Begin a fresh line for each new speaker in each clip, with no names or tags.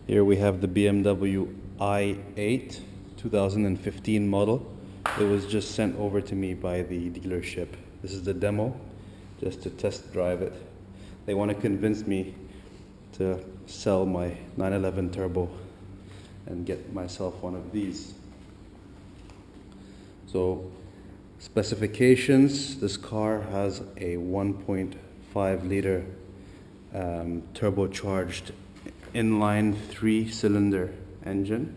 Here we have the BMW i8 2015 model. It was just sent over to me by the dealership. This is the demo, just to test drive it. They want to convince me to sell my 911 Turbo and get myself one of these. So, specifications: this car has a 1.5 liter turbocharged inline 3-cylinder engine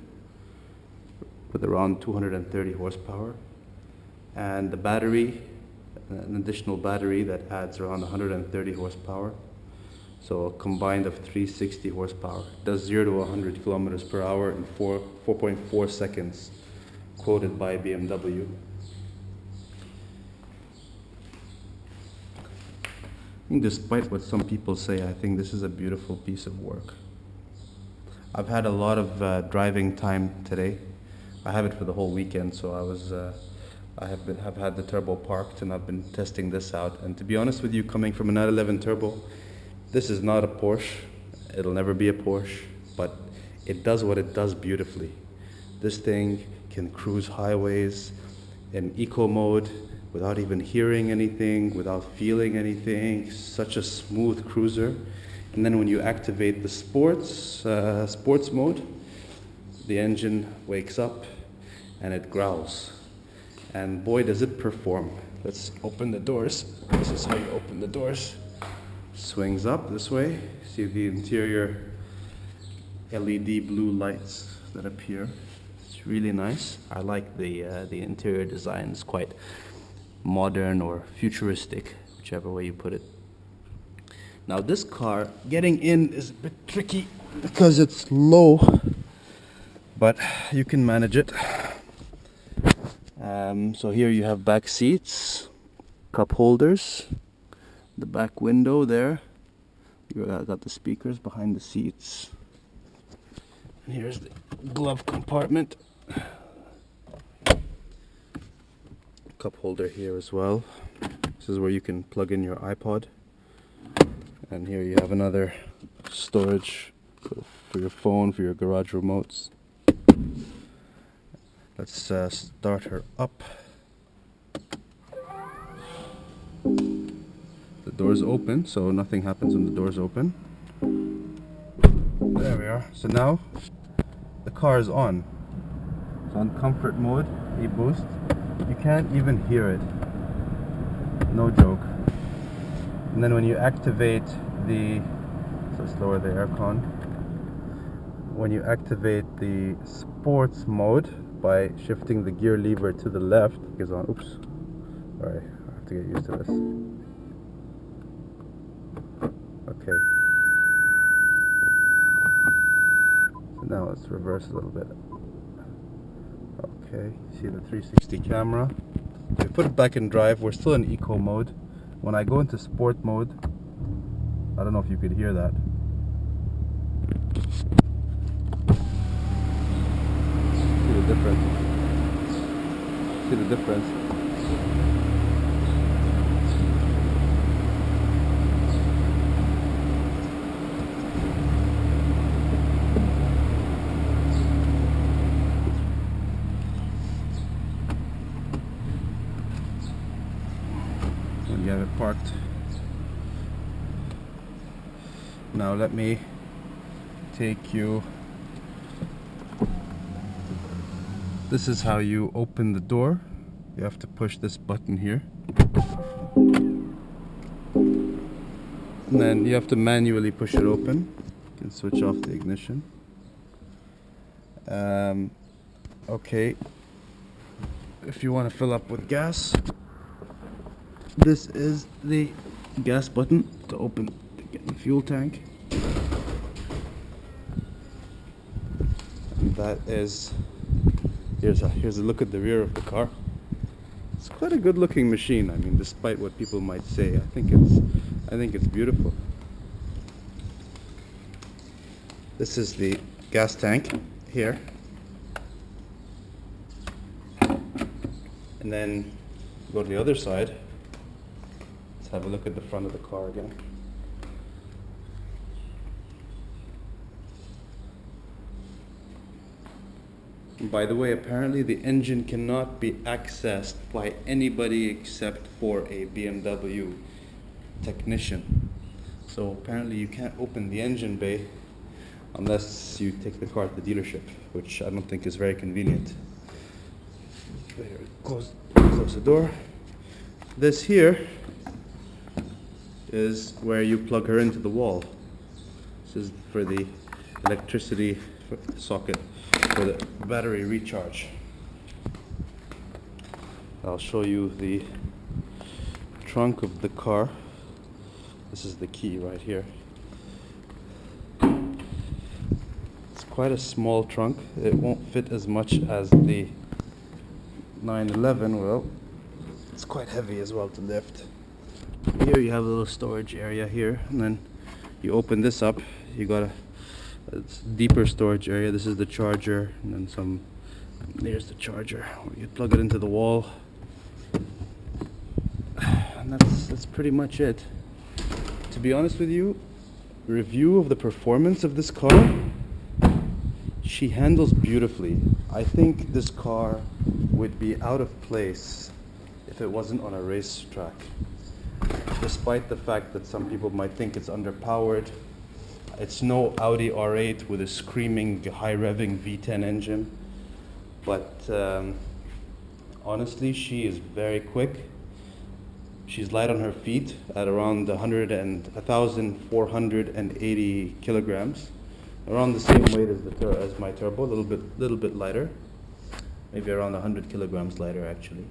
with around 230 horsepower, and the battery, an additional battery that adds around 130 horsepower, so a combined of 360 horsepower. It does 0 to 100 kilometers per hour in 4.4 seconds, quoted by BMW. Despite what some people say, I think this is a beautiful piece of work. I've had a lot of driving time today. I have it for the whole weekend, so I have had the Turbo parked and I've been testing this out. And to be honest with you, coming from a 911 Turbo, this is not a Porsche. It'll never be a Porsche, but it does what it does beautifully. This thing can cruise highways in eco mode without even hearing anything, without feeling anything. Such a smooth cruiser. And then when you activate the sports mode, the engine wakes up and it growls. And boy, does it perform. Let's open the doors. This is how you open the doors. Swings up this way. See the interior LED blue lights that appear. It's really nice. I like the interior design. It's quite modern or futuristic, whichever way you put it. Now this car, getting in is a bit tricky because it's low, but you can manage it. So here you have back seats, cup holders, the back window there. You got the speakers behind the seats. And here's the glove compartment. Cup holder here as well. This is where you can plug in your iPod. And here you have another storage for your phone, for your garage remotes. Let's start her up. The door's open, so nothing happens when the door's open. There we are. So now the car is on. It's on comfort mode, e-boost. You can't even hear it. No joke. And then when you activate so let's lower the aircon. When you activate the sports mode by shifting the gear lever to the left, it goes on. Oops. Alright, I have to get used to this. Okay. So now let's reverse a little bit. Okay, see the 360 camera. So we put it back in drive. We're still in eco mode. When I go into sport mode, I don't know if you could hear that. See the difference? See the difference? When you have it parked. Now let me take you. This is how you open the door. You have to push this button here. And then you have to manually push it open. You can switch off the ignition. Okay. If you want to fill up with gas, this is the gas button to open the fuel tank. And that is, here's a look at the rear of the car. It's quite a good looking machine. I mean, despite what people might say, I think it's beautiful. This is the gas tank here. And then go to the other side. Let's have a look at the front of the car again. By the way, apparently the engine cannot be accessed by anybody except for a BMW technician. So apparently you can't open the engine bay unless you take the car to the dealership, which I don't think is very convenient. Close the door. This here is where you plug her into the wall. This is for the electricity socket for the battery recharge. I'll show you the trunk of the car. This is the key right here. It's quite a small trunk. It won't fit as much as the 911. Well, it's quite heavy as well to lift. Here you have a little storage area here, and then you open this up. You got a deeper storage area. This is the charger, and then there's the charger. You plug it into the wall, and that's pretty much it. To be honest with you, review of the performance of this car, she handles beautifully. I think this car would be out of place if it wasn't on a racetrack. Despite the fact that some people might think it's underpowered, it's no Audi R8 with a screaming high revving V10 engine, but honestly she is very quick. She's light on her feet at around 1,480 kilograms, around the same weight as my turbo, a little bit lighter, maybe around 100 kilograms lighter actually.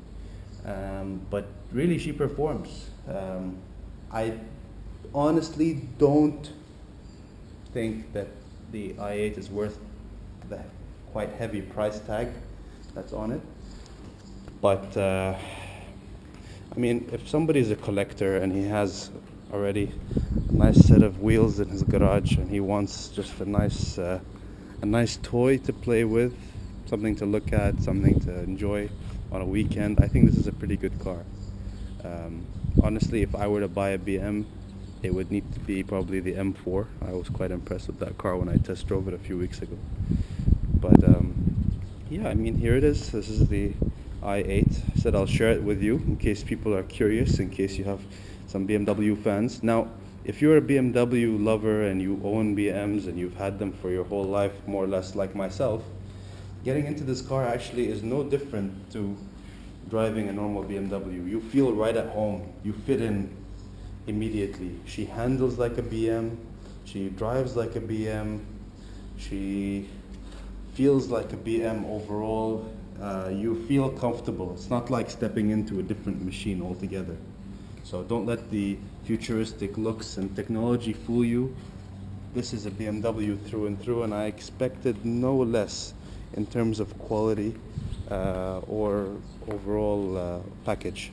But really she performs. I honestly don't think that the i8 is worth the quite heavy price tag that's on it. But I mean, if somebody's a collector and he has already a nice set of wheels in his garage and he wants just a nice toy to play with, something to look at, something to enjoy on a weekend, I think this is a pretty good car. Honestly, if I were to buy a BM, it would need to be probably the M4. I was quite impressed with that car when I test drove it a few weeks ago. But yeah, I mean, here it is. This is the i8. I said I'll share it with you in case people are curious, in case you have some BMW fans. Now, if you're a BMW lover and you own BMs and you've had them for your whole life, more or less like myself, getting into this car actually is no different to driving a normal BMW. You feel right at home. You fit in immediately. She handles like a BM. She drives like a BM. She feels like a BM overall. You feel comfortable. It's not like stepping into a different machine altogether. So don't let the futuristic looks and technology fool you. This is a BMW through and through, and I expected no less in terms of quality or overall package.